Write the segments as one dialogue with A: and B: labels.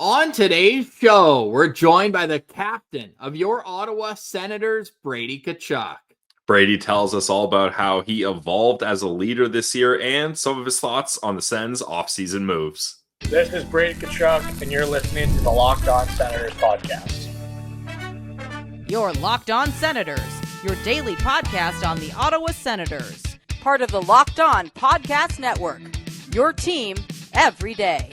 A: On today's show, we're joined by the captain of your Ottawa Senators, Brady Tkachuk.
B: Brady tells us all about how he evolved as a leader this year and some of his thoughts on the Sens offseason moves.
C: This is Brady Tkachuk, and you're listening to the Locked On Senators podcast.
D: Your Locked On Senators, your daily podcast on the Ottawa Senators. Part of the Locked On Podcast Network, your team every day.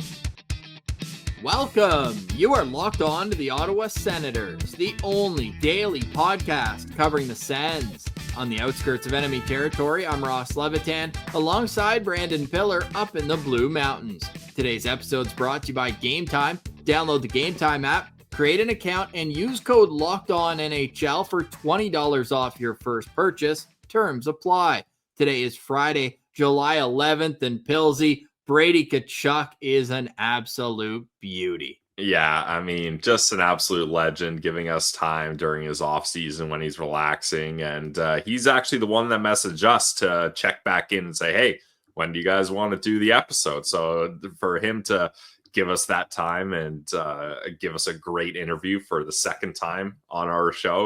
A: Welcome. You are locked on to the Ottawa Senators, the only daily podcast covering the Sens. On the outskirts of enemy territory, I'm Ross Levitan, alongside Brandon Piller up in the Blue Mountains. Today's episode is brought to you by Gametime. Download the Gametime app, create an account, and use code LOCKEDONNHL for $20 off your first purchase. Terms apply. Today is Friday, July 11th, and Pillsy, Brady Tkachuk is an absolute beauty.
B: Yeah, I mean, just an absolute legend, giving us time during his offseason when he's relaxing. And he's actually the one that messaged us to check back in and say, hey, when do you guys want to do the episode? So for him to give us that time and give us a great interview for the second time on our show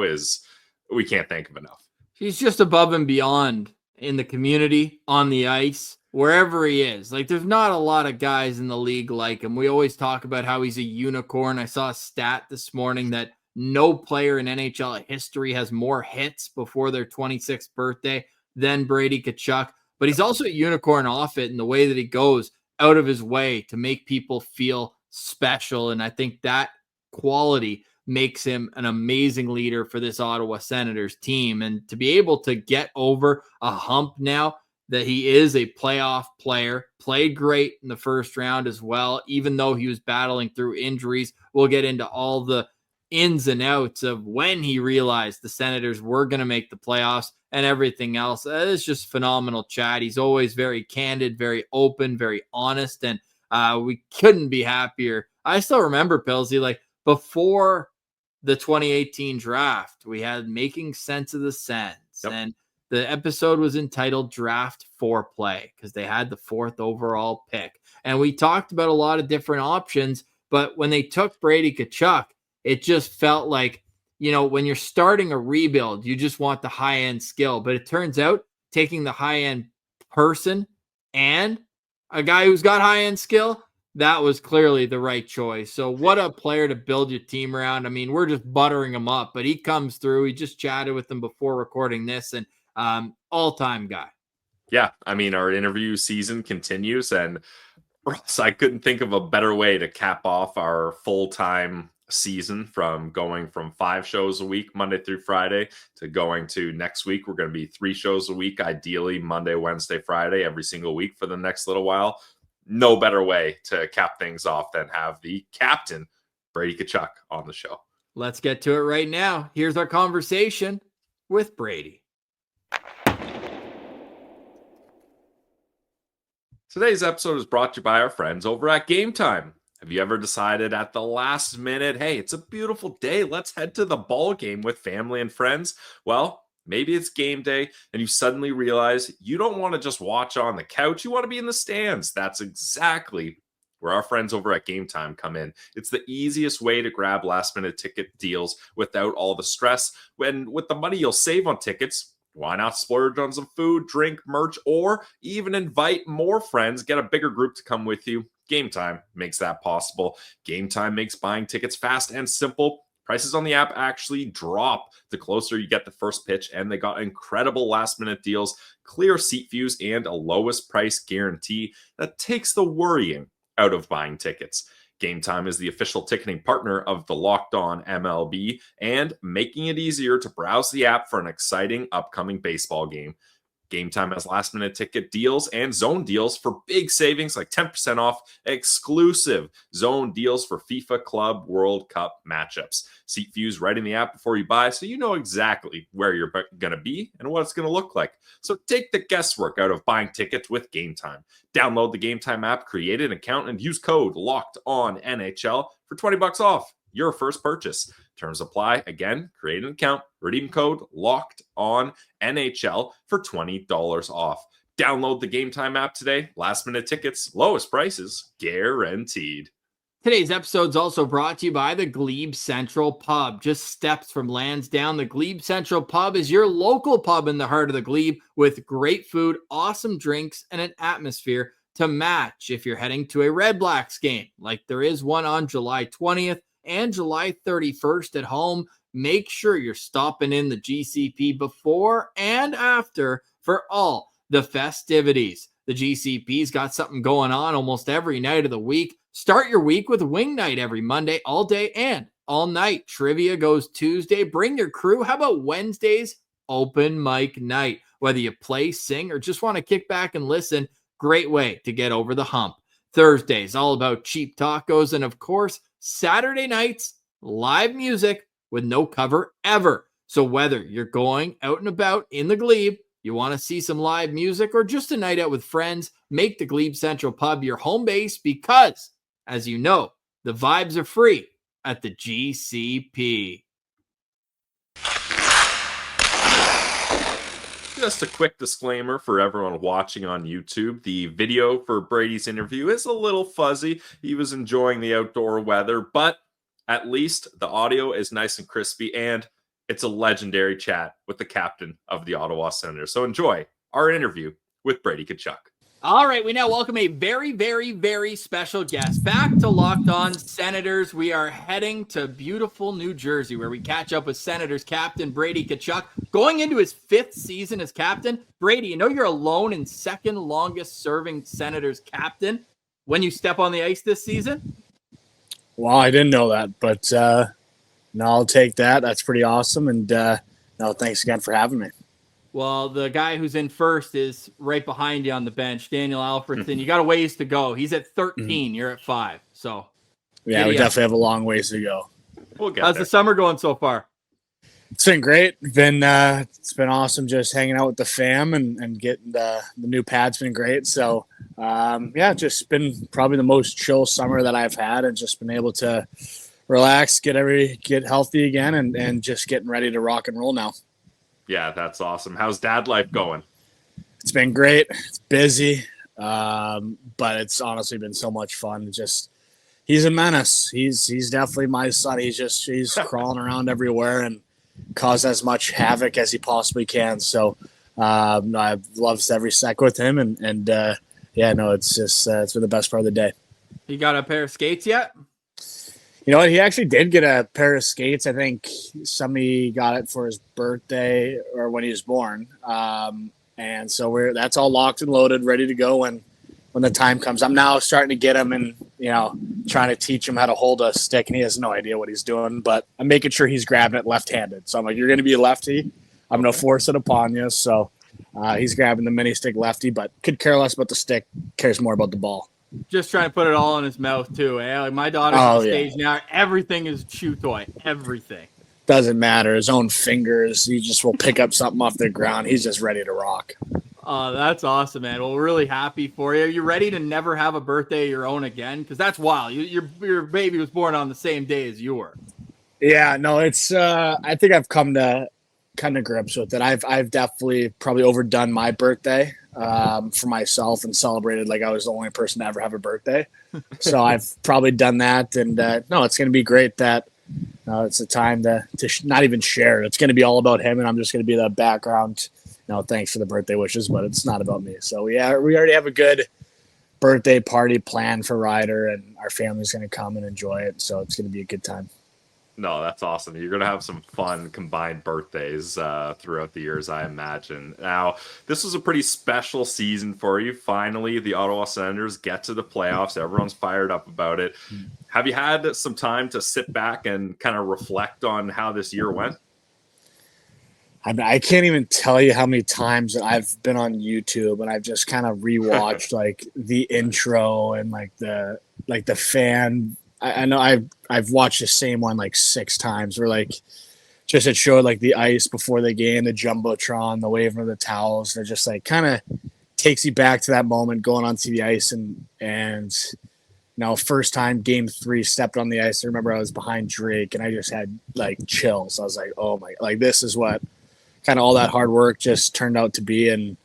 B: we can't thank him enough.
A: He's just above and beyond in the community, on the ice, wherever he is. Like, there's not a lot of guys in the league like him. We always talk about how he's a unicorn. I saw a stat this morning that no player in NHL history has more hits before their 26th birthday than Brady Tkachuk. But he's also a unicorn off it in the way that he goes out of his way to make people feel special. And I think that quality makes him an amazing leader for this Ottawa Senators team. And to be able to get over a hump now that he is a playoff player, played great in the first round as well, even though he was battling through injuries. We'll get into all the ins and outs of when he realized the Senators were going to make the playoffs and everything else. It's just phenomenal chat. He's always very candid, very open, very honest, and we couldn't be happier. I still remember, Pillsy, like before the 2018 draft, we had Making Sense of the Sens, and the episode was entitled Draft Foreplay because they had the 4th overall pick. And we talked about a lot of different options, but when they took Brady Tkachuk, it just felt like, you know, when you're starting a rebuild, you just want the high-end skill. But it turns out taking the high-end person and a guy who's got high-end skill, that was clearly the right choice. So what a player to build your team around. I mean, we're just buttering him up, but he comes through. We just chatted with him before recording this, and all-time guy.
B: Yeah, I mean, our interview season continues, and Ross, I couldn't think of a better way to cap off our full-time season, from going from 5 shows a week, Monday through Friday, to going to next week. We're going to be 3 shows a week, ideally Monday, Wednesday, Friday, every single week for the next little while. No better way to cap things off than have the captain, Brady Tkachuk, on the show.
A: Let's get to it right now. Here's our conversation with Brady.
B: Today's episode is brought to you by our friends over at Gametime. Have you ever decided at the last minute, hey, it's a beautiful day, let's head to the ball game with family and friends? Well, maybe it's game day and you suddenly realize you don't want to just watch on the couch, you want to be in the stands. That's exactly where our friends over at Gametime come in. It's the easiest way to grab last minute ticket deals without all the stress. When with the money you'll save on tickets, why not splurge on some food, drink, merch, or even invite more friends, get a bigger group to come with you? Gametime makes that possible. Gametime makes buying tickets fast and simple. Prices on the app actually drop the closer you get the first pitch, and they got incredible last-minute deals, clear seat views, and a lowest price guarantee that takes the worrying out of buying tickets. Gametime is the official ticketing partner of the Locked On MLB and making it easier to browse the app for an exciting upcoming baseball game. Gametime has last-minute ticket deals and zone deals for big savings like 10% off exclusive zone deals for FIFA Club World Cup matchups. Seat views right in the app before you buy, so you know exactly where you're going to be and what it's going to look like. So take the guesswork out of buying tickets with Gametime. Download the Gametime app, create an account, and use code LOCKEDONNHL for $20 off your first purchase. Terms apply. Again, create an account, redeem code LOCKEDONNHL for $20 off. Download the Gametime app today. Last minute tickets, lowest prices, guaranteed.
A: Today's episode is also brought to you by the GLEBE Central Pub. Just steps from Lansdowne, the GLEBE Central Pub is your local pub in the heart of the Glebe with great food, awesome drinks, and an atmosphere to match if you're heading to a Red Blacks game, like there is one on July 20th and July 31st at home. Make sure you're stopping in the GCP before and after for all the festivities. The GCP's got something going on almost every night of the week. Start your week with wing night every Monday, all day and all night. Trivia goes Tuesday. Bring your crew. How about Wednesdays? Open mic night. Whether you play, sing, or just want to kick back and listen, great way to get over the hump. Thursdays, all about cheap tacos. And of course, Saturday nights, live music with no cover ever. So whether you're going out and about in the Glebe, you want to see some live music, or just a night out with friends, make the GLEBE Central Pub your home base because, as you know, the vibes are free at the GCP.
B: Just a quick disclaimer for everyone watching on YouTube. The video for Brady's interview is a little fuzzy. He was enjoying the outdoor weather, but at least the audio is nice and crispy, and it's a legendary chat with the captain of the Ottawa Senators. So enjoy our interview with Brady Tkachuk.
A: All right, we now welcome a very, very, very special guest back to Locked On Senators. We are heading to beautiful New Jersey, where we catch up with Senators captain Brady Tkachuk, going into his 5th season as captain. Brady, you know you're alone in second longest serving Senators captain when you step on the ice this season?
E: Well, I didn't know that, but no, I'll take that. That's pretty awesome. And no, thanks again for having me.
A: Well, the guy who's in first is right behind you on the bench, Daniel Alfredsson. You got a ways to go. He's at 13. You're at 5. So,
E: yeah, we definitely have a long ways to go.
B: We'll get
A: How's
B: there.
A: the summer going so far?
E: It's been great. It's been awesome just hanging out with the fam and getting the new pad's been great. So, yeah, just been probably the most chill summer that I've had, and just been able to relax, get healthy again, and just getting ready to rock and roll now.
B: Yeah, that's awesome. How's dad life going?
E: It's been great. It's busy, but it's honestly been so much fun. He's a menace. He's definitely my son. He's crawling around everywhere and cause as much havoc as he possibly can. So I've loved every sec with him, and yeah, no, it's been the best part of the day.
A: You got a pair of skates yet?
E: You know what? He actually did get a pair of skates. I think somebody got it for his birthday or when he was born. And so that's all locked and loaded, ready to go when the time comes. I'm now starting to get him and, trying to teach him how to hold a stick, and he has no idea what he's doing, but I'm making sure he's grabbing it left-handed. So I'm like, you're going to be a lefty. I'm going to force it upon you. So he's grabbing the mini stick lefty, but could care less about the stick, cares more about the ball.
A: Just trying to put it all in his mouth too. Eh? Like my daughter's on stage now. Everything is chew toy. Everything.
E: Doesn't matter. His own fingers. He just will pick up something off the ground. He's just ready to rock.
A: Oh, that's awesome, man. Well, we're really happy for you. Are you ready to never have a birthday of your own again? Because that's wild. Your baby was born on the same day as you were.
E: Yeah, no, it's. I think I've come to kind of grips with it. I've definitely probably overdone my birthday for myself and celebrated like I was the only person to ever have a birthday. So I've probably done that, and no, it's going to be great that it's a time to not even share. It's going to be all about him, and I'm just going to be the background. Thanks for the birthday wishes, but it's not about me. So we already have a good birthday party planned for Ryder, and our family's going to come and enjoy it. So it's going to be a good time.
B: No, that's awesome. You're going to have some fun combined birthdays throughout the years, I imagine. Now, this was a pretty special season for you. Finally, the Ottawa Senators get to the playoffs. Everyone's fired up about it. Have you had some time to sit back and kind of reflect on how this year went?
E: I can't even tell you how many times that I've been on YouTube and I've just kind of rewatched like the intro and like the fan. I know I've watched the same one like 6 times where like just it showed like the ice before the game, the jumbotron, the waving of the towels. They're just like kind of takes you back to that moment going onto the ice and now first time game 3 stepped on the ice. I remember I was behind Drake and I just had like chills. I was like, oh my, like this is what kind of all that hard work just turned out to be. And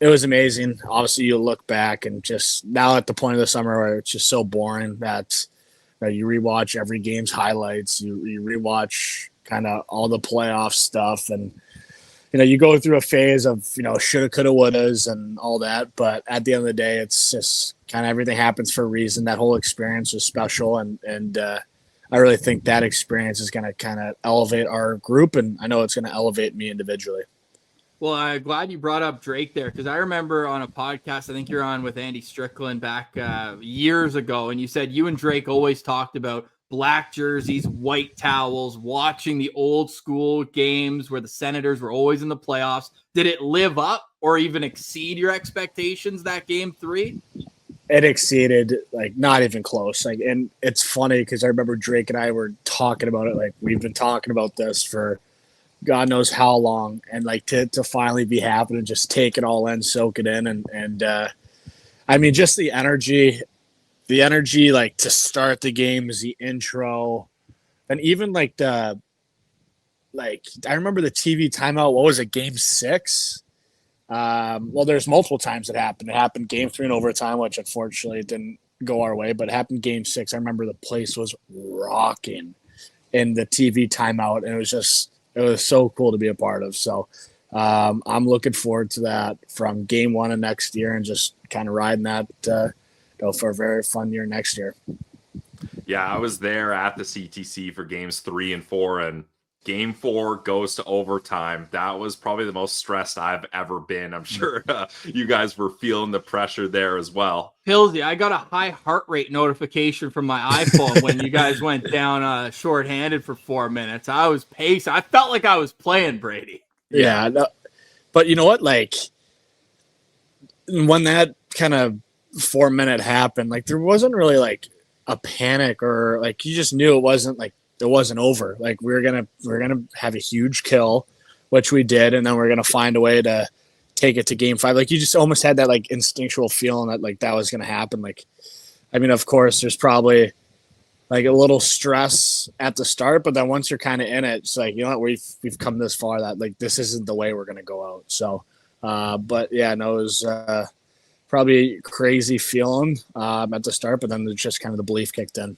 E: it was amazing. Obviously, you look back and just now at the point of the summer where it's just so boring that you rewatch every game's highlights, you rewatch kind of all the playoff stuff, and you go through a phase of shoulda, coulda, wouldas, and all that. But at the end of the day, it's just kind of everything happens for a reason. That whole experience was special, and I really think that experience is going to kind of elevate our group, and I know it's going to elevate me individually.
A: Well, I'm glad you brought up Drake there, because I remember on a podcast, I think you're on with Andy Strickland back years ago, and you said you and Drake always talked about black jerseys, white towels, watching the old school games where the Senators were always in the playoffs. Did it live up or even exceed your expectations that game 3?
E: It exceeded, like, not even close. Like, and it's funny because I remember Drake and I were talking about it. Like, we've been talking about this for God knows how long, and like to finally be happening, just take it all in, soak it in, and I mean, just the energy, like to start the games, the intro, and even like I remember the TV timeout. What was it, Game 6? Well, there's multiple times it happened. It happened Game 3 in overtime, which unfortunately didn't go our way, but it happened Game 6. I remember the place was rocking in the TV timeout, and it was so cool to be a part of. So I'm looking forward to that from Game 1 of next year, and just kind of riding that for a very fun year next year.
B: Yeah, I was there at the CTC for Games 3 and 4, and Game 4 goes to overtime. That was probably the most stressed I've ever been. I'm sure you guys were feeling the pressure there as well.
A: Pillsy, I got a high heart rate notification from my iPhone when you guys went down shorthanded for 4 minutes. I was pacing. I felt like I was playing, Brady.
E: Yeah, no, but you know what? Like, when that kind of 4-minute happened, like, there wasn't really like a panic, or like you just knew it wasn't over. Like, we're gonna have a huge kill, which we did, and then we're gonna find a way to take it to Game 5. Like, you just almost had that like instinctual feeling that like that was gonna happen. Like, I mean, of course, there's probably like a little stress at the start, but then once you're kind of in it, it's like, you know what, we've come this far that like this isn't the way we're gonna go out. So, but yeah, no, it was probably a crazy feeling at the start, but then just kind of the belief kicked in.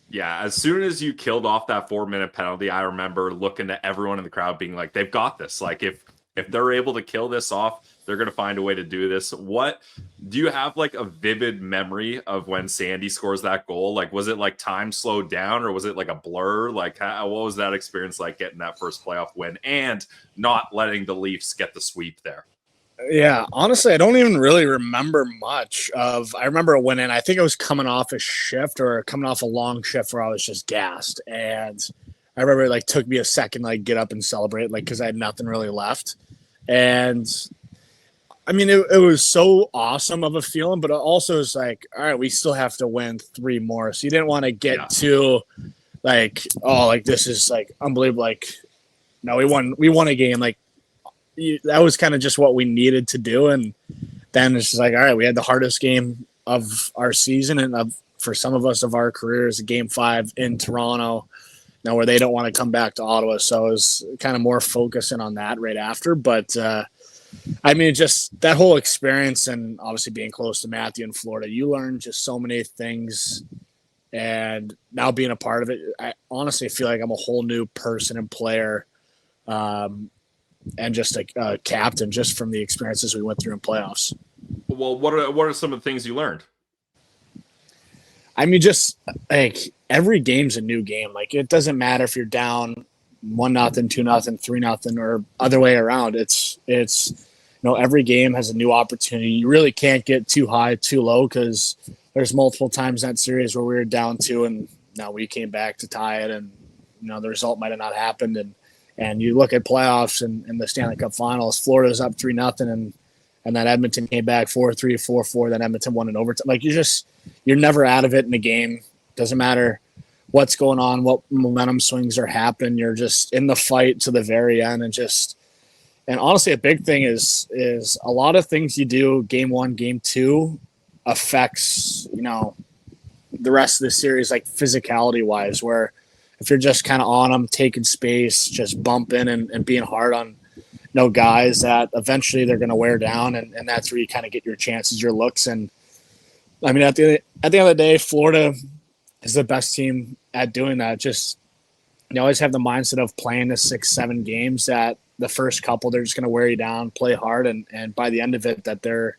B: Yeah, as soon as you killed off that 4-minute penalty, I remember looking at everyone in the crowd being like, they've got this. Like, if they're able to kill this off, they're going to find a way to do this. What do you have, like, a vivid memory of when Sandy scores that goal? Like, was it like time slowed down, or was it like a blur? Like, what was that experience like, getting that first playoff win and not letting the Leafs get the sweep there?
E: Yeah, honestly, I don't even really remember much of. I remember when I think I was coming off a shift or coming off a long shift where I was just gassed, and I remember it like took me a second like get up and celebrate, like, because I had nothing really left. And I mean, it was so awesome of a feeling, but it also was like, all right, we still have to win 3 more. So you didn't want to get too like, oh, like this is like unbelievable. Like, no, we won a game. Like, that was kind of just what we needed to do. And then it's just like, all right, we had the hardest game of our season and for some of us of our careers, Game 5 in Toronto, now where they don't want to come back to Ottawa. So it was kind of more focusing on that right after. But I mean, just that whole experience, and obviously being close to Matthew in Florida, you learn just so many things. And now being a part of it, I honestly feel like I'm a whole new person and player. And just a captain, just from the experiences we went through in playoffs.
B: Well, what are some of the things you learned?
E: I mean, just like every game's a new game. Like, it doesn't matter if you're down 1-0, 2-0, 3-0, or other way around. It's every game has a new opportunity. You really can't get too high, too low, because there's multiple times in that series where we were down 2 and now we came back to tie it, and the result might have not happened. And you look at playoffs and the Stanley Cup Finals, Florida's up 3-0, and then Edmonton came back 4-3, 4-4. Then Edmonton won in overtime. Like, you're never out of it in a game. Doesn't matter what's going on, what momentum swings are happening. You're just in the fight to the very end, and honestly, a big thing is a lot of things you do Game 1, Game 2 affects the rest of the series, like physicality wise, where if you're just kind of on them, taking space, just bumping and being hard on, guys that eventually they're going to wear down, and that's where you kind of get your chances, your looks. And I mean, at the end of the day, Florida is the best team at doing that. Just you always have the mindset of playing the 6-7 games that the first couple they're just going to wear you down, play hard, and by the end of it that they're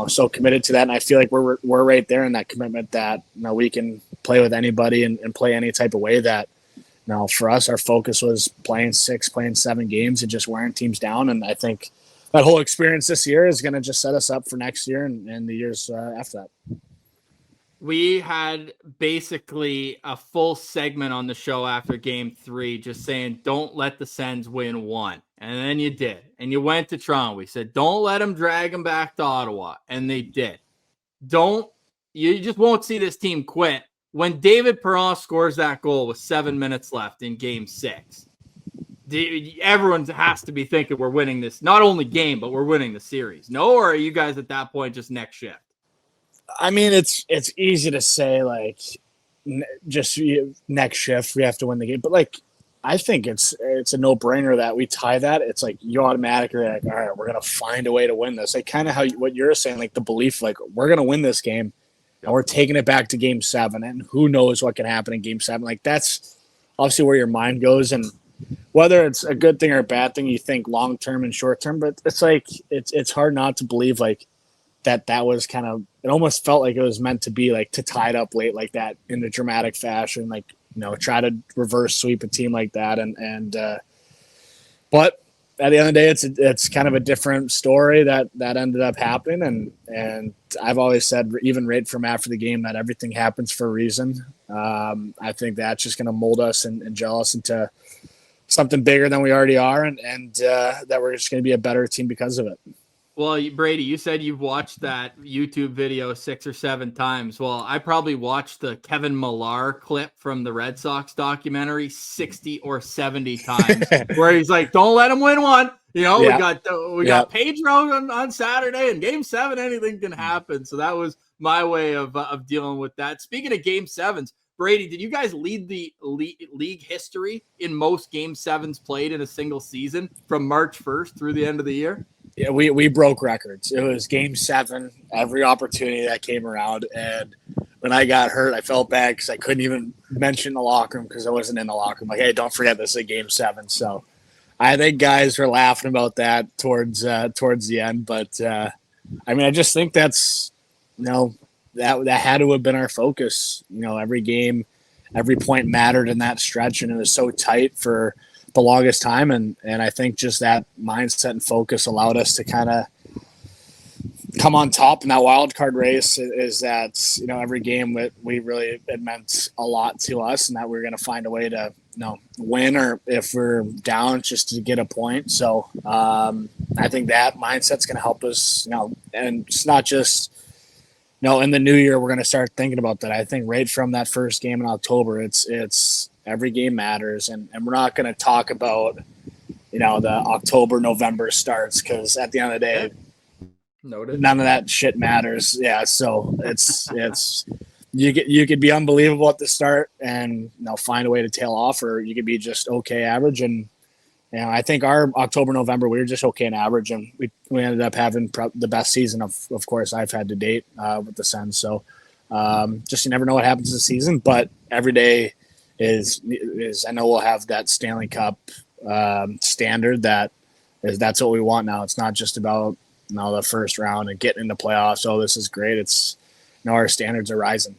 E: so committed to that. And I feel like we're right there in that commitment that we can play with anybody and play any type of way. That for us, our focus was playing 7 games and just wearing teams down. And I think that whole experience this year is going to just set us up for next year and the years after that.
A: We had basically a full segment on the show after game 3 just saying, don't let the Sens win 1. And then you did. And you went to Toronto. We said, don't let them drag them back to Ottawa. And they did. You just won't see this team quit. When David Perron scores that goal with 7 minutes left in game 6, everyone has to be thinking we're winning this, not only game, but we're winning the series. No, or are you guys at that point just next shift?
E: I mean, it's easy to say, like, just next shift, we have to win the game. But, like, I think it's a no-brainer that we tie that. It's like you automatically like, all right, we're going to find a way to win this. Like kind of what you're saying, like the belief, like we're going to win this game and we're taking it back to game 7. And who knows what can happen in game 7. Like that's obviously where your mind goes. And whether it's a good thing or a bad thing, you think long-term and short-term. But it's like it's hard not to believe like that was kind of – it almost felt like it was meant to be like to tie it up late like that in a dramatic fashion, like, try to reverse sweep a team like that. But at the end of the day, it's kind of a different story that ended up happening. And I've always said, even right from after the game, that everything happens for a reason. I think that's just going to mold us and gel us into something bigger than we already are. And that we're just going to be a better team because of it.
A: Well, Brady, you said you've watched that YouTube video 6 or 7 times. Well, I probably watched the Kevin Millar clip from the Red Sox documentary 60 or 70 times, where he's like, "Don't let him win 1." We got Pedro on Saturday, and Game 7, anything can happen. So that was my way of dealing with that. Speaking of Game 7s, Brady, did you guys lead the league history in most Game 7s played in a single season from March 1st through the end of the year?
E: Yeah, we broke records. It was Game 7, every opportunity that came around. And when I got hurt, I felt bad because I couldn't even mention the locker room because I wasn't in the locker room. Like, hey, don't forget this is a Game 7. So I think guys were laughing about that towards the end. But, I mean, I just think that's, that had to have been our focus. Every game, every point mattered in that stretch, and it was so tight for – the longest time, and I think just that mindset and focus allowed us to kind of come on top in that wild card race. Is that every game we really, it meant a lot to us, and that we're going to find a way to win, or if we're down, just to get a point. So I think that mindset's going to help us. And it's not just in the new year we're going to start thinking about that. I think right from that first game in October, it's every game matters, and we're not going to talk about, the October, November starts, because at the end of the day, none of that shit matters. Yeah, so it's you could be unbelievable at the start and find a way to tail off, or you could be just okay average. And I think our October, November, we were just okay and average, and we ended up having the best season of course I've had to date with the Sens. So just you never know what happens this season, but every day is I know we'll have that Stanley Cup standard that's what we want now. It's not just about the first round and getting into playoffs. Oh, this is great. It's our standards are rising.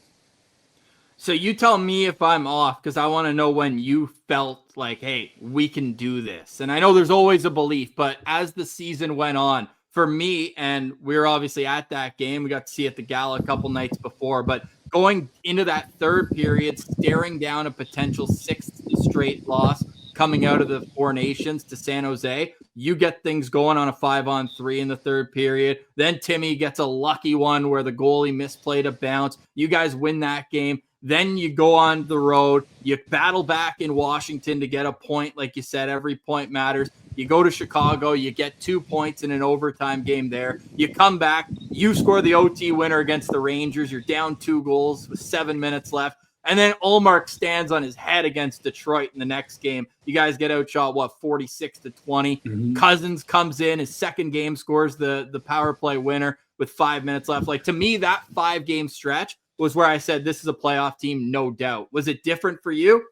A: So you tell me if I'm off, because I want to know when you felt like, hey, we can do this. And I know there's always a belief, but as the season went on, for me, and we were obviously at that game, we got to see it at the Gala a couple nights before, but going into that third period, staring down a potential 6th straight loss coming out of the Four Nations to San Jose, you get things going on a 5-on-3 in the third period. Then Timmy gets a lucky one where the goalie misplayed a bounce. You guys win that game. Then you go on the road. You battle back in Washington to get a point. Like you said, every point matters. You go to Chicago, you get 2 points in an overtime game there. You come back, you score the OT winner against the Rangers. You're down 2 goals with 7 minutes left. And then Ullmark stands on his head against Detroit in the next game. You guys get outshot, 46-20.
E: Mm-hmm.
A: Cousins comes in, his second game, scores the power play winner with 5 minutes left. Like, to me, that 5-game stretch was where I said this is a playoff team, no doubt. Was it different for you?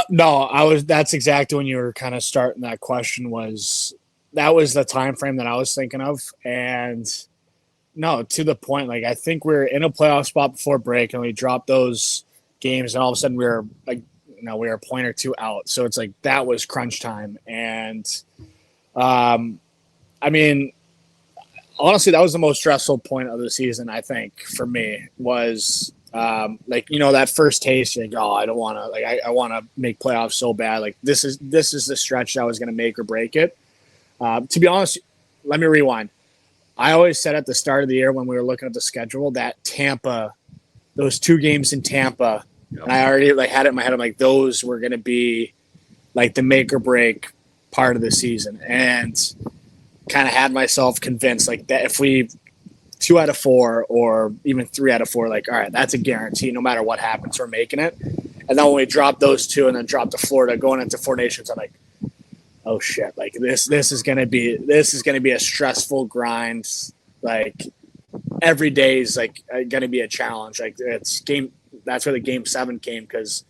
E: No, that's exactly when you were kind of starting that question. That was the time frame that I was thinking of. And no, to the point, like, I think we were in a playoff spot before break and we dropped those games and all of a sudden we were like, we were a point or two out. So it's like, that was crunch time. And, I mean, honestly, that was the most stressful point of the season, I think, for me, was that first taste. Like, oh, I don't want to. Like, I want to make playoffs so bad. Like, this is the stretch that was going to make or break it. To be honest, let me rewind. I always said at the start of the year when we were looking at the schedule that Tampa, those 2 games in Tampa, and I already had it in my head. I'm like, those were going to be like the make or break part of the season, and kind of had myself convinced like that if we 2 out of 4 or even 3 out of 4, like, all right, that's a guarantee. No matter what happens, we're making it. And then when we dropped those 2 and then dropped to Florida, going into 4 Nations, I'm like, oh shit! Like this is gonna be a stressful grind. Like every day is like gonna be a challenge. Like it's game. That's where the Game 7 came, because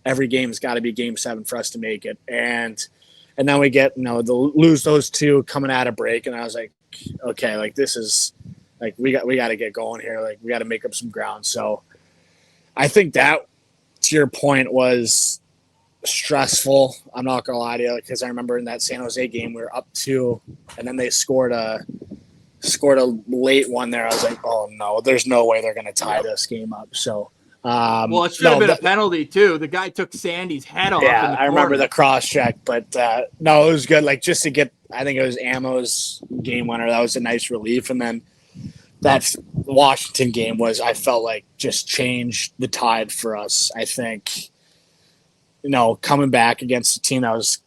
E: every game's got to be Game 7 for us to make it. And then we get lose those 2 coming out of break, and I was like, okay, like this is like we got to get going here. Like we got to make up some ground. So I think that, to your point, was stressful. I'm not gonna lie to you, because I remember in that San Jose game we were up 2 and then they scored a late one there. I was like, oh no, there's no way they're gonna tie this game up. So
A: well, it should have been a penalty too. The guy took Sandy's head off.
E: Yeah, I remember the cross check, but no, it was good. Like, just to get, I think it was Ammo's game winner. That was a nice relief. And then that Washington game I felt like just changed the tide for us. I think, coming back against a team that was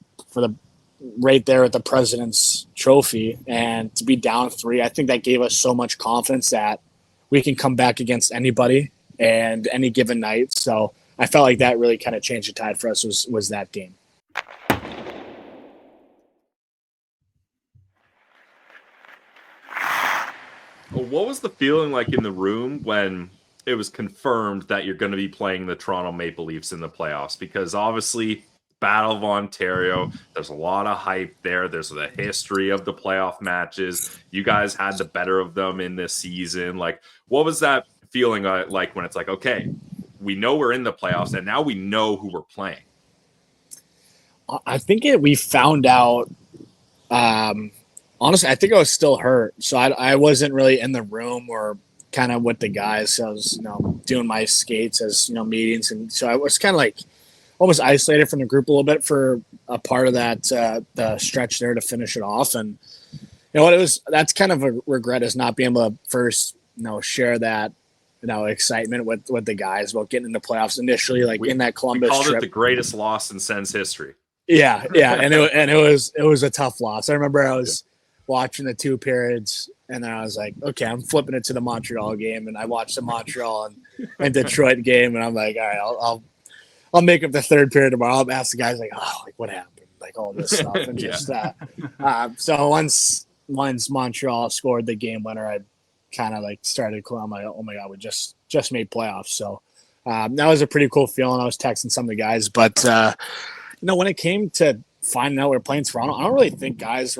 E: right there at the President's Trophy, and to be down 3, I think that gave us so much confidence that we can come back against anybody and any given night. So I felt like that really kind of changed the tide for us was that game.
B: What was the feeling like in the room when it was confirmed that you're going to be playing the Toronto Maple Leafs in the playoffs? Because obviously, Battle of Ontario, there's a lot of hype there. There's the history of the playoff matches. You guys had the better of them in this season. Like, what was that feeling like when it's like, okay, we know we're in the playoffs and now we know who we're playing?
E: I think we found out, honestly, I think I was still hurt. So I wasn't really in the room or kind of with the guys. So I was, doing my skates as, meetings. And so I was kind of like almost isolated from the group a little bit for a part of that, the stretch there to finish it off. And that's kind of a regret, is not being able to first, share that, excitement with the guys about getting into playoffs initially, like in that Columbus
B: we called
E: trip.
B: It the greatest loss in Sens history.
E: Yeah. And it was a tough loss. I remember I was watching the 2 periods, and then I was like, okay, I'm flipping it to the Montreal game, and I watched the Montreal and Detroit game, and I'm like, all right, I'll make up the 3rd period tomorrow. I'll ask the guys like, oh, like what happened, like all this stuff, and just so once Montreal scored the game winner, I kind of like started crying. I'm like, oh my god, we just made playoffs. So that was a pretty cool feeling. I was texting some of the guys, but when it came to finding out we were playing Toronto, I don't really think guys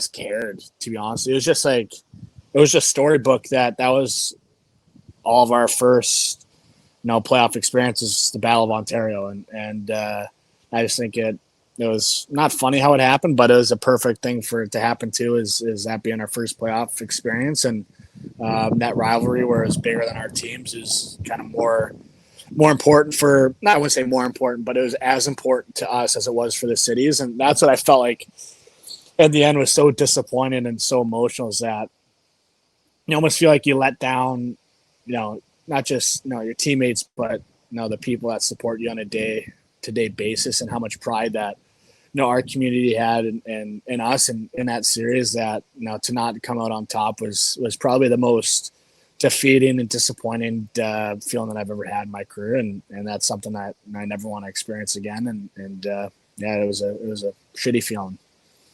E: cared, to be honest. It was just like, it was just storybook that was all of our first, playoff experiences, the Battle of Ontario. And I just think it was not funny how it happened, but it was a perfect thing for it to happen too, is that being our first playoff experience. And that rivalry, where it's bigger than our teams, is kind of more important for, I wouldn't say more important, but it was as important to us as it was for the cities. And that's what I felt like at the end was so disappointed and so emotional, is that you almost feel like you let down, not just, your teammates, but, the people that support you on a day-to-day basis, and how much pride that, our community had in us and in that series, that, to not come out on top was probably the most defeating and disappointing feeling that I've ever had in my career, and that's something that I never want to experience again. And yeah, it was a shitty feeling.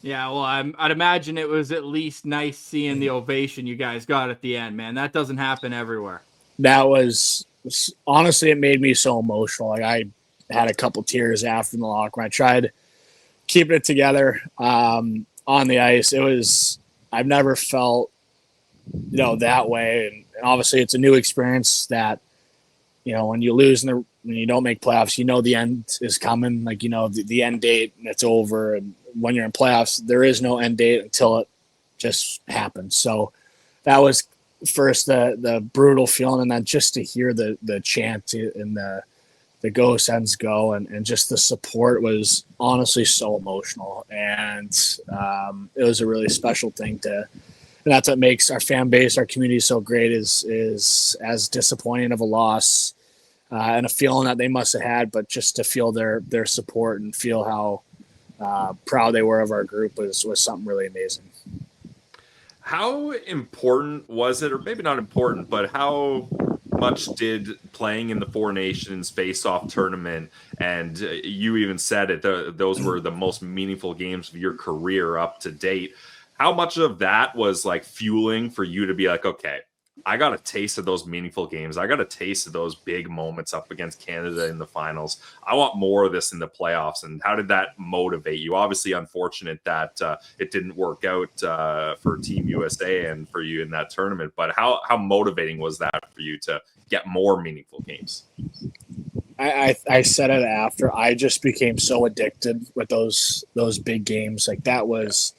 A: Yeah, well, I'd imagine it was at least nice seeing the ovation you guys got at the end, man. That doesn't happen everywhere.
E: That was honestly, it made me so emotional. Like I had a couple tears after the locker room. I tried keeping it together on the ice. I've never felt, that way. And obviously it's a new experience that, when you lose when you don't make playoffs, the end is coming. Like, the end date and it's over. And when you're in playoffs, there is no end date until it just happens. So that was first the brutal feeling. And then just to hear the chant and the Go Sens Go and just the support was honestly so emotional. And it was a really special thing and that's what makes our fan base, our community so great is as disappointing of a loss and a feeling that they must have had, but just to feel their support and feel how proud they were of our group was something really amazing.
B: How important was it, or maybe not important, but how much did playing in the Four Nations face-off tournament, and you even said it, those were the most meaningful games of your career up to date. How much of that was like fueling for you to be like, okay, I got a taste of those meaningful games. I got a taste of those big moments up against Canada in the finals. I want more of this in the playoffs. And how did that motivate you? Obviously, unfortunate that it didn't work out for Team USA and for you in that tournament. But how motivating was that for you to get more meaningful games?
E: I said it after. I just became so addicted with those big games. Like that was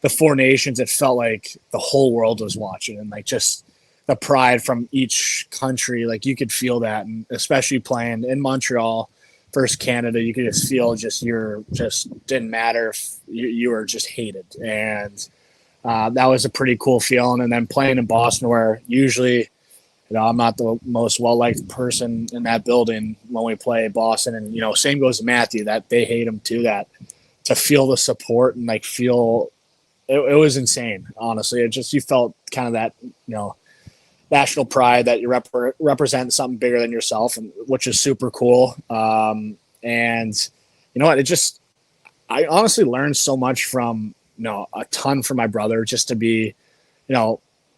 E: the Four Nations. It felt like the whole world was watching, and like just the pride from each country, like you could feel that, and especially playing in Montreal versus Canada, you could just feel didn't matter if you were just hated, and that was a pretty cool feeling. And then playing in Boston, where usually, I'm not the most well-liked person in that building when we play Boston, and same goes to Matthew, that they hate him too. That to feel the support and like feel it was insane. Honestly, you felt kind of that national pride that you represent something bigger than yourself, and which is super cool. And you know what? I honestly learned so much from a ton from my brother, just to be,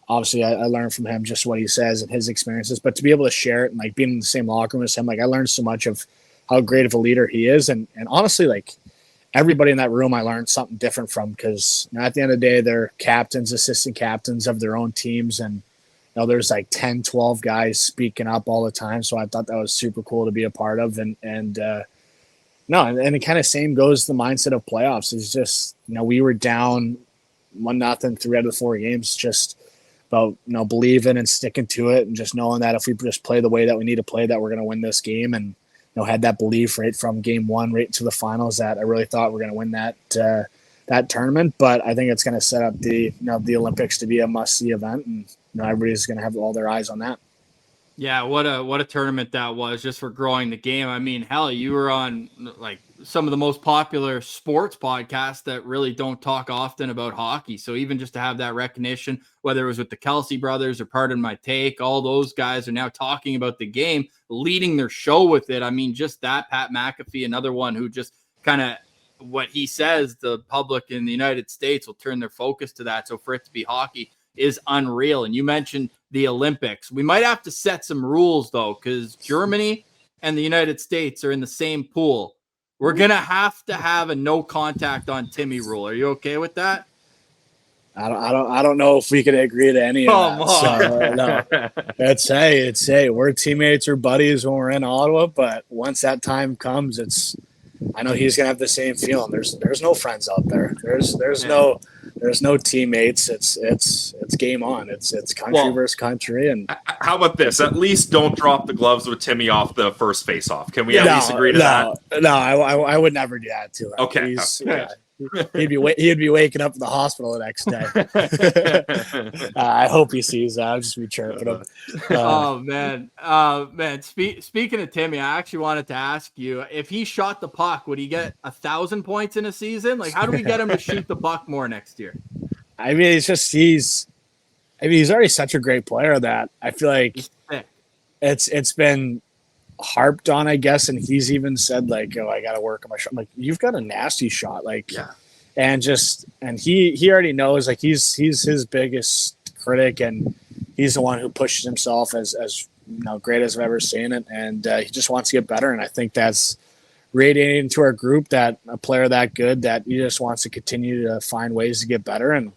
E: obviously I learned from him just what he says and his experiences, but to be able to share it and like being in the same locker room as him, like I learned so much of how great of a leader he is, and honestly, like everybody in that room, I learned something different from, because at the end of the day, they're captains, assistant captains of their own teams, and there's like 10, 12 guys speaking up all the time. So I thought that was super cool to be a part of. And it kind of same goes the mindset of playoffs. It's just, we were down 1-0 3 out of the 4 games, just about, believing and sticking to it, and just knowing that if we just play the way that we need to play, that we're going to win this game. And, had that belief right from game 1 right into the finals, that I really thought we're going to win that tournament. But I think it's going to set up the Olympics to be a must-see event, and everybody's going to have all their eyes on that.
A: Yeah, what a tournament that was, just for growing the game. I mean, hell, you were on like some of the most popular sports podcasts that really don't talk often about hockey. So even just to have that recognition, whether it was with the Kelsey brothers or Pardon My Take, all those guys are now talking about the game, leading their show with it. I mean, just that. Pat McAfee, another one who just kind of, what he says, the public in the United States will turn their focus to that. So for it to be hockey is unreal. And you mentioned the Olympics. We might have to set some rules, though, because Germany and the United States are in the same pool. We're going to have a no contact on Timmy rule. Are you okay with that?
E: I don't know if we could agree to any of that. So, no. It's we're teammates or buddies when we're in Ottawa, but once that time comes, I know he's gonna have the same feeling. There's no friends out there. There's no teammates. It's game on. It's country versus country. And
B: how about this? At least don't drop the gloves with Timmy off the first face-off. Can we at least agree to that?
E: No, I would never do that to him.
B: Okay.
E: He'd be waking up in the hospital the next day. I hope he sees that. I'll just be chirping him.
A: Oh man. Speaking of Timmy, I actually wanted to ask you, if he shot the puck, would he get 1,000 points in a season? Like, how do we get him to shoot the puck more next year?
E: I mean, it's just I mean, he's already such a great player that I feel like
A: He's sick.
E: it's been harped on, I guess, and he's even said like, "Oh, I got to work on my shot." I'm like, you've got a nasty shot, like,
B: Yeah.
E: and he already knows, like, he's his biggest critic, and he's the one who pushes himself as great as I've ever seen it, and he just wants to get better, and I think that's radiating into our group, that a player that good, that he just wants to continue to find ways to get better. And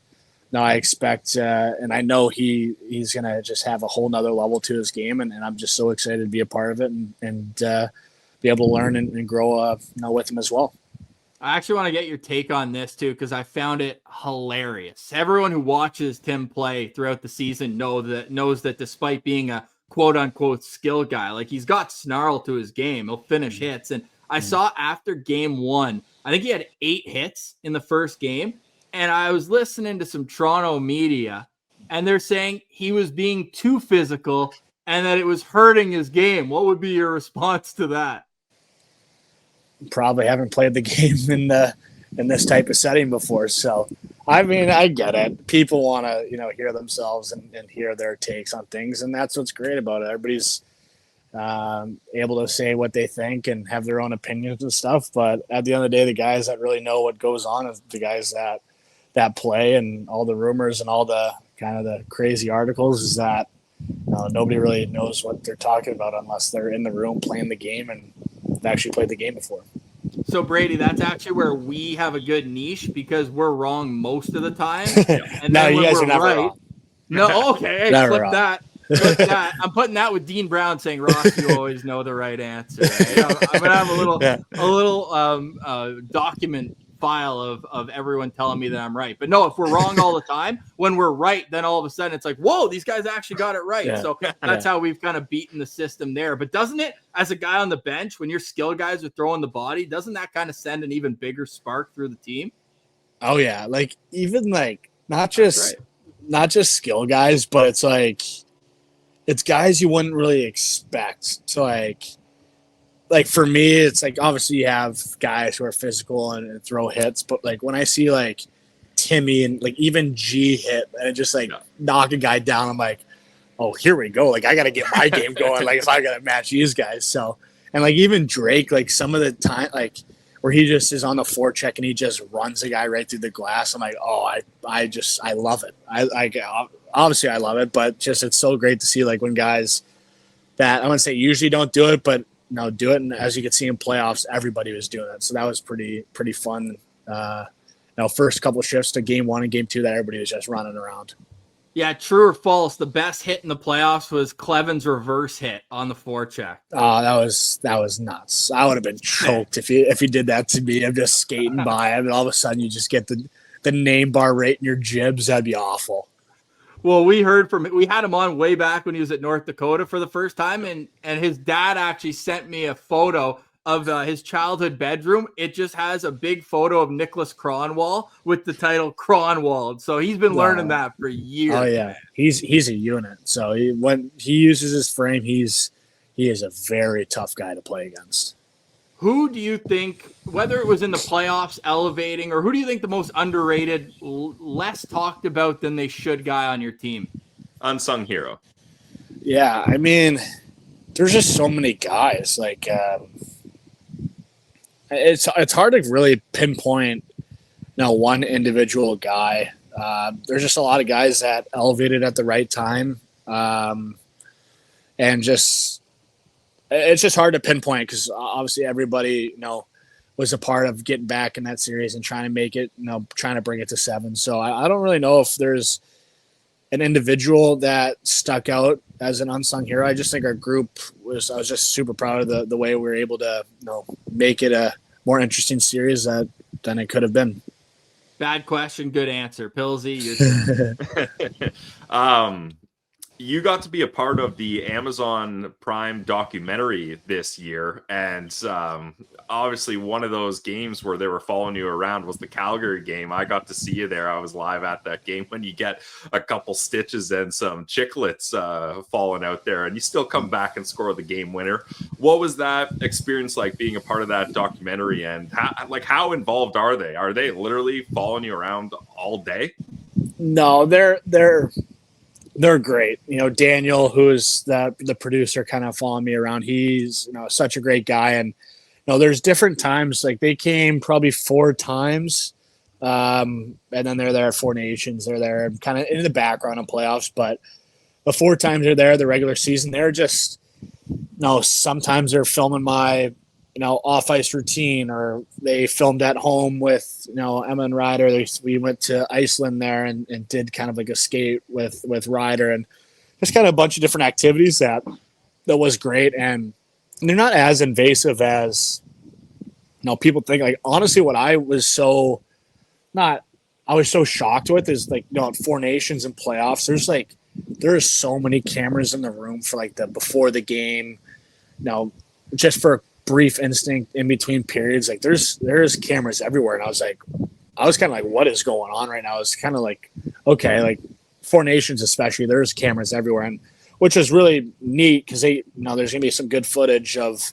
E: now I expect, and I know he's going to just have a whole nother level to his game. And I'm just so excited to be a part of it and be able to learn and grow with him as well.
A: I actually want to get your take on this too, because I found it hilarious. Everyone who watches Tim play throughout the season knows that despite being a quote unquote skill guy, like, he's got snarl to his game. He'll finish hits. And I saw after game 1, I think he had 8 hits in the first game. And I was listening to some Toronto media, and they're saying he was being too physical and that it was hurting his game. What would be your response to that?
E: Probably haven't played the game in this type of setting before. So, I mean, I get it. People want to, hear themselves and hear their takes on things. And that's what's great about it. Everybody's able to say what they think and have their own opinions and stuff. But at the end of the day, the guys that really know what goes on is the guys that play, and all the rumors and all the kind of the crazy articles is that nobody really knows what they're talking about unless they're in the room playing the game and have actually played the game before.
A: So, Brady, that's actually where we have a good niche, because we're wrong most of the time. And
E: No,
A: then
E: you
A: when
E: guys
A: we're
E: are never
A: right,
E: wrong.
A: no, okay,
E: Never
A: flip
E: wrong.
A: that. I'm putting that with Dean Brown saying, "Ross, you always know the right answer." Right? I'm gonna have a little document file of everyone telling me that I'm right. But no, if we're wrong all the time, when we're right, then all of a sudden it's like, whoa, these guys actually got it right.
E: Yeah.
A: So that's how we've kind of beaten the system there. But doesn't it, as a guy on the bench, when your skill guys are throwing the body, doesn't that kind of send an even bigger spark through the team?
E: Oh yeah, like even like not just skill guys, but it's like it's guys you wouldn't really expect. So like for me, it's like obviously you have guys who are physical and throw hits, but like when I see like Timmy and like even G hit and just like knock a guy down, I'm like, oh, here we go. Like I got to get my game going. Like if I got to match these guys. So, and like even Drake, like some of the time, like where he just is on the forecheck and he just runs a guy right through the glass. I'm like, oh, I love it. Obviously I love it, but just it's so great to see like when guys that I wouldn't say usually don't do it, but do it. And as you can see in playoffs, everybody was doing it. So that was pretty fun. First couple of shifts to game 1 and game 2 that everybody was just running around.
A: Yeah, true or false, the best hit in the playoffs was Cleven's reverse hit on the forecheck.
E: Oh, that was nuts. I would have been choked if he did that to me. I'm just skating by him, and all of a sudden you just get the name bar right in your jibs. That'd be awful.
A: Well, we had him on way back when he was at North Dakota for the first time, and his dad actually sent me a photo of his childhood bedroom. It just has a big photo of Nicholas Kronwall with the title Kronwall. So he's been learning that for years.
E: Oh yeah, he's a unit. So when he uses his frame, he is a very tough guy to play against.
A: Who do you think, whether it was in the playoffs elevating, or who do you think the most underrated, less talked about than they should guy on your team?
B: Unsung hero.
E: Yeah, I mean, there's just so many guys. Like, it's hard to really pinpoint, one individual guy. There's just a lot of guys that elevated at the right time, and just it's just hard to pinpoint because obviously everybody was a part of getting back in that series and trying to make it, trying to bring it to 7. So I don't really know if there's an individual that stuck out as an unsung hero. I just think our group I was just super proud of the way we were able to, make it a more interesting series than it could have been.
A: Bad question, good answer. Pillsy,
B: you got to be a part of the Amazon Prime documentary this year, and obviously one of those games where they were following you around was the Calgary game. I got to see you there. I was live at that game when you get a couple stitches and some chiclets falling out there, and you still come back and score the game winner. What was that experience like, being a part of that documentary, and how involved are they? Are they literally following you around all day?
E: No, they're They're great. Daniel, who's the producer, kind of following me around. He's such a great guy, and there's different times. Like they came probably 4 times, and then they're there at Four Nations. They're there kind of in the background in playoffs, but the 4 times they're there the regular season, they're just sometimes they're filming my off ice routine, or they filmed at home with Emma and Ryder. We went to Iceland there and did kind of like a skate with Ryder, and just kind of a bunch of different activities that was great. And they're not as invasive as people think. Like honestly, what I was so shocked with is like at Four Nations and playoffs, there's so many cameras in the room for like the before the game, just for a brief instinct in between periods. Like there's cameras everywhere, and I was kind of like, what is going on right now? It's kind of like, okay, like Four Nations especially, there's cameras everywhere, and which is really neat because there's gonna be some good footage of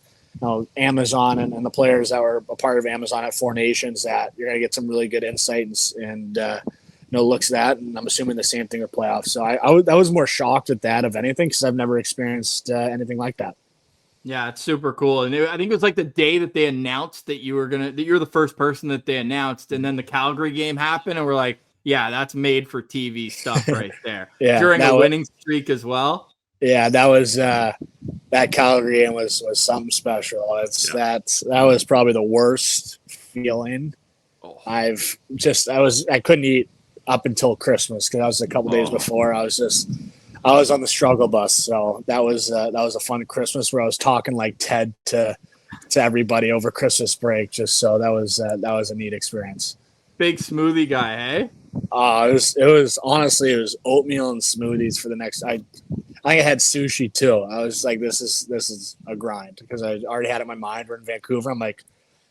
E: Amazon and the players that were a part of Amazon at Four Nations, that you're gonna get some really good insights and looks at that. And I'm assuming the same thing with playoffs. So I was more shocked at that of anything, because I've never experienced anything like that.
A: Yeah, it's super cool. And I think it was like the day that they announced that you were the first person that they announced, and then the Calgary game happened, and we're like, yeah, that's made for TV stuff right there.
E: Yeah,
A: during a winning streak as well.
E: Yeah, that was that Calgary game was something special. That was probably the worst feeling. I couldn't eat up until Christmas, because that was a couple days before. I was on the struggle bus, so that was a fun Christmas where I was talking like Ted to everybody over Christmas break. Just so that was a neat experience.
A: Big smoothie guy, hey?
E: It was honestly, it was oatmeal and smoothies for the next. I had sushi too. I was like, this is a grind, because I already had it in my mind. We're in Vancouver. I'm like,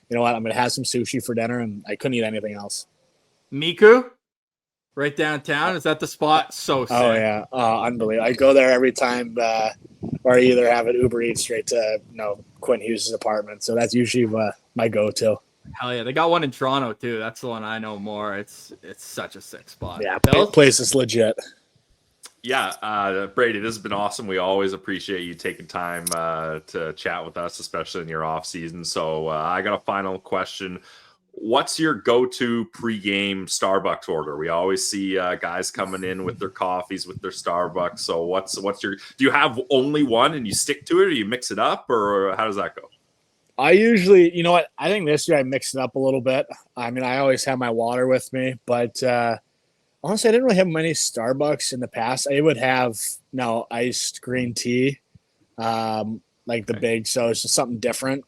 E: you know what? I'm gonna have some sushi for dinner, and I couldn't eat anything else.
A: Miku? Right downtown? Is that the spot? So sick.
E: Oh, yeah. Unbelievable. I go there every time, or I either have it Uber Eats straight to Quinn Hughes' apartment. So that's usually my go-to.
A: Hell yeah. They got one in Toronto, too. That's the one I know more. It's such a sick spot.
E: Yeah, place is legit.
B: Yeah, Brady, this has been awesome. We always appreciate you taking time to chat with us, especially in your off season. So I got a final question. What's your go-to pregame Starbucks order? We always see guys coming in with their coffees, with their Starbucks. So what's do you have only one and you stick to it, or you mix it up, or how does that go?
E: I usually, I think this year I mixed it up a little bit. I mean, I always have my water with me, but honestly, I didn't really have many Starbucks in the past. I would have iced green tea, like the big. So it's just something different.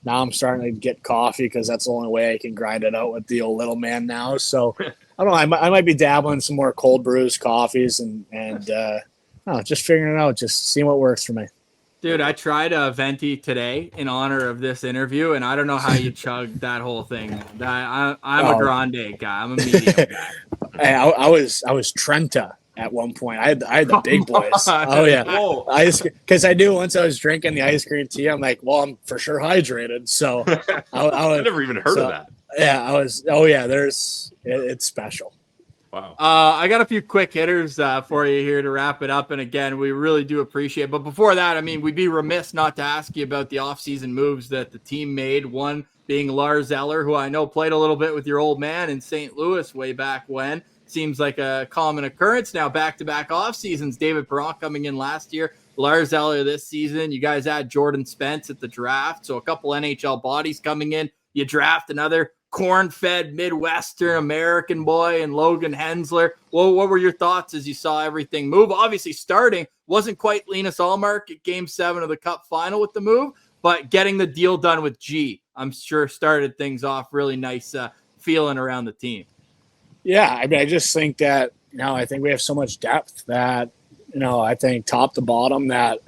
E: Now I'm starting to get coffee, because that's the only way I can grind it out with the old little man now. So I don't know. I might be dabbling in some more cold brews, coffees, and just figuring it out, just seeing what works for me.
A: Dude, I tried a venti today in honor of this interview, and I don't know how you chugged that whole thing. I'm a grande guy. I'm a medium guy.
E: Hey, I was Trenta at one point. I had the big boys. Oh yeah, because I knew once I was drinking the ice cream tea, I'm like, well, I'm for sure hydrated. So I
B: never even heard of that.
E: Yeah, I was. Oh yeah, it's special.
B: Wow.
A: I got a few quick hitters for you here to wrap it up. And again, we really do appreciate it. But before that, I mean, we'd be remiss not to ask you about the offseason moves that the team made. One being Lars Eller, who I know played a little bit with your old man in St. Louis way back when. Seems like a common occurrence now. Back-to-back off seasons. David Perron coming in last year. Lars Eller this season. You guys had Jordan Spence at the draft. So a couple NHL bodies coming in. You draft another corn-fed Midwestern American boy and Logan Hensler. Well, what were your thoughts as you saw everything move? Obviously, starting wasn't quite Linus Ullmark at Game 7 of the Cup Final with the move, but getting the deal done with G, I'm sure started things off really nice feeling around the team.
E: Yeah, I mean, I just think that, I think we have so much depth that, I think top to bottom that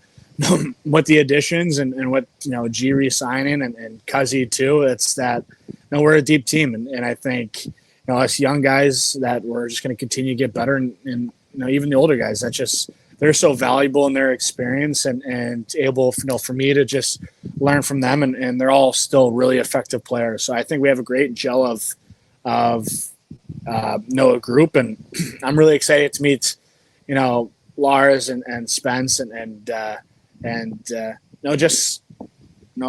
E: with the additions and what, G re-signing and Cuzzy too, it's that, we're a deep team. And I think, us young guys that we're just going to continue to get better. And even the older guys, that just, they're so valuable in their experience and able, for me to just learn from them. And they're all still really effective players. So I think we have a great gel of a group, and I'm really excited to meet Lars and Spence just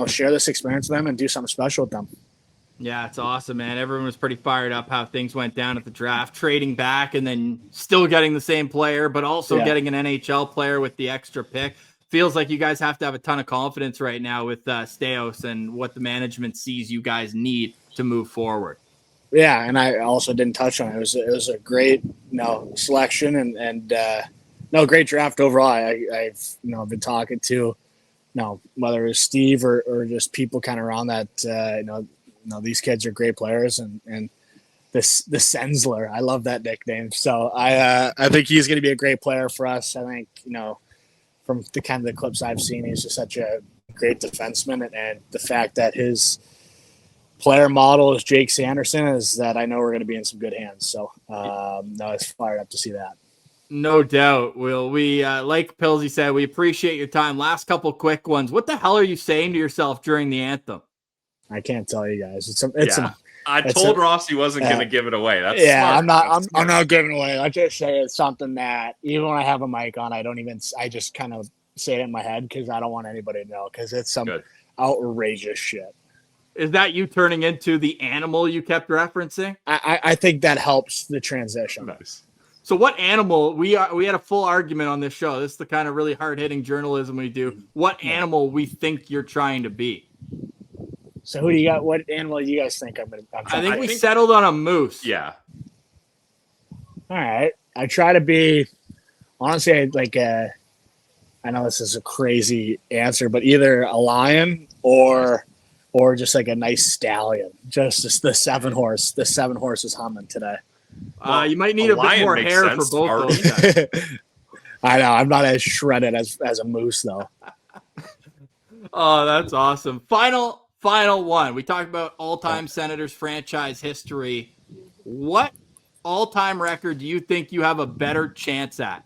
E: share this experience with them and do something special with them.
A: Yeah, it's awesome, man. Everyone was pretty fired up how things went down at the draft, trading back and then still getting the same player, but also getting an NHL player with the extra pick. Feels like you guys have to have a ton of confidence right now with Steos and what the management sees you guys need to move forward.
E: Yeah, and I also didn't touch on it. It was a great selection and great draft overall. I've been talking to whether it's Steve or just people kind of around that these kids are great players and the Sensler. I love that nickname. So I think he's going to be a great player for us. I think from the kind of the clips I've seen, he's just such a great defenseman, and the fact that his player model is Jake Sanderson is that I know we're going to be in some good hands. So I was fired up to see that.
A: No doubt. We like Pillsy said, we appreciate your time. Last couple quick ones. What the hell are you saying to yourself during the anthem?
E: I can't tell you guys.
B: I told Ross he wasn't going to give it away. That's smart.
E: I'm not giving it away. I just say it's something that even when I have a mic on, I just kind of say it in my head because I don't want anybody to know because it's some outrageous shit.
A: Is that you turning into the animal you kept referencing?
E: I think that helps the transition.
B: Nice.
A: So what animal, we had a full argument on this show. This is the kind of really hard-hitting journalism we do. What animal we think you're trying to be?
E: So who do you got? What animal do you guys think I'm
A: I think we settled on a moose.
B: Yeah.
E: All right. I try to be, honestly, I know this is a crazy answer, but either a lion or just like a nice stallion. Just the 7-horse. The 7-horse is humming today.
A: You might need a bit more hair for both those guys.
E: I know. I'm not as shredded as a moose, though.
A: Oh, that's awesome. Final one. We talked about all-time Senators franchise history. What all-time record do you think you have a better chance at?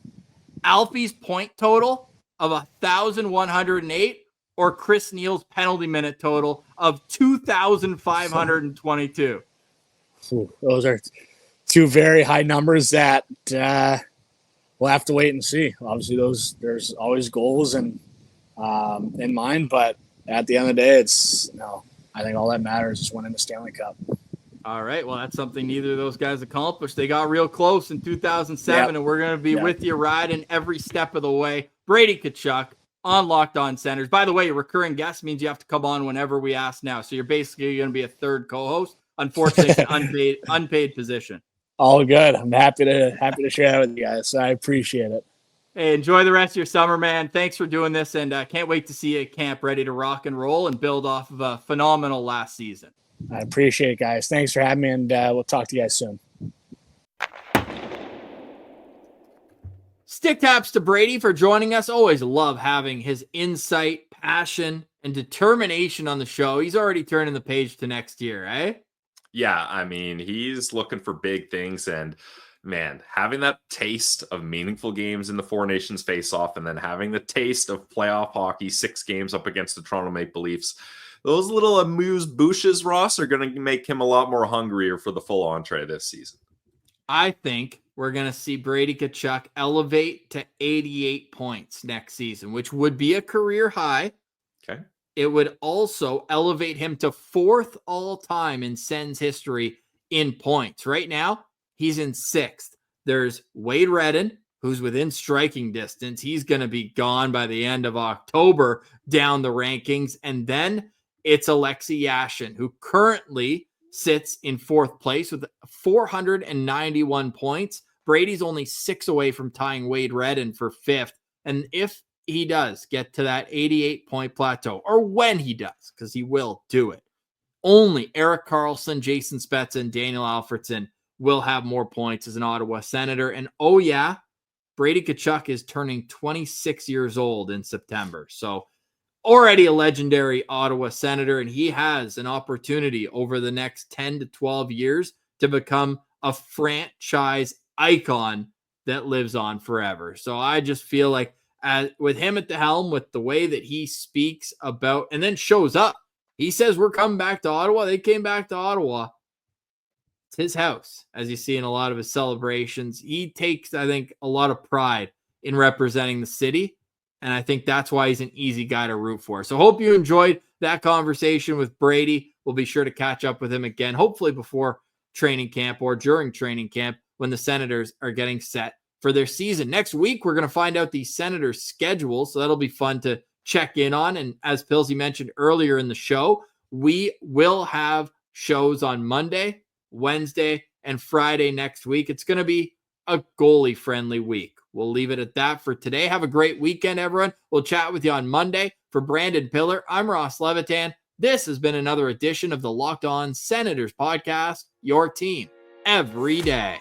A: Alfie's point total of 1,108 or Chris Neal's penalty minute total of 2,522?
E: Those are two very high numbers that we'll have to wait and see. Obviously, there's always goals in mind, but at the end of the day, I think all that matters is winning the Stanley Cup.
A: All right. Well, that's something neither of those guys accomplished. They got real close in 2007, and we're going to be with you riding every step of the way. Brady Tkachuk on Locked On Senators. By the way, recurring guest means you have to come on whenever we ask now. So you're basically going to be a third co-host. Unfortunately, it's an unpaid position.
E: All good. I'm happy to share that with you guys. I appreciate it.
A: Hey, enjoy the rest of your summer, man. Thanks for doing this, and can't wait to see you at camp ready to rock and roll and build off of a phenomenal last season.
E: I appreciate it, guys. Thanks for having me, and we'll talk to you guys soon.
A: Stick taps to Brady for joining us. Always love having his insight, passion, and determination on the show. He's already turning the page to next year, eh?
B: Yeah, I mean, he's looking for big things, and man, having that taste of meaningful games in the Four Nations face-off and then having the taste of playoff hockey, 6 games up against the Toronto Maple Leafs, those little amuse-bouches, Ross, are going to make him a lot more hungrier for the full entree this season.
A: I think we're going to see Brady Tkachuk elevate to 88 points next season, which would be a career high.
B: Okay.
A: It would also elevate him to 4th all-time in Sens history in points. Right now, he's in 6th. There's Wade Redden, who's within striking distance. He's going to be gone by the end of October down the rankings. And then it's Alexei Yashin, who currently sits in 4th place with 491 points. Brady's only 6 away from tying Wade Redden for 5th. And if he does get to that 88-point plateau, or when he does, because he will do it, only Erik Karlsson, Jason Spezza, and Daniel Alfredsson will have more points as an Ottawa Senator. And oh yeah, Brady Tkachuk is turning 26 years old in September. So already a legendary Ottawa Senator, and he has an opportunity over the next 10 to 12 years to become a franchise icon that lives on forever. So I just feel like with him at the helm, with the way that he speaks about and then shows up, he says, we're coming back to Ottawa. They came back to Ottawa. It's his house, as you see in a lot of his celebrations. He takes, I think, a lot of pride in representing the city, and I think that's why he's an easy guy to root for. So hope you enjoyed that conversation with Brady. We'll be sure to catch up with him again, hopefully before training camp or during training camp when the Senators are getting set for their season. Next week, we're going to find out the Senators' schedule, so that'll be fun to check in on. And as Pilsy mentioned earlier in the show, we will have shows on Monday, Wednesday, and Friday next week. It's going to be a goalie-friendly week. We'll leave it at that for today. Have a great weekend, everyone. We'll chat with you on Monday. For Brandon Piller, I'm Ross Levitan. This has been another edition of the Locked On Senators podcast, your team every day.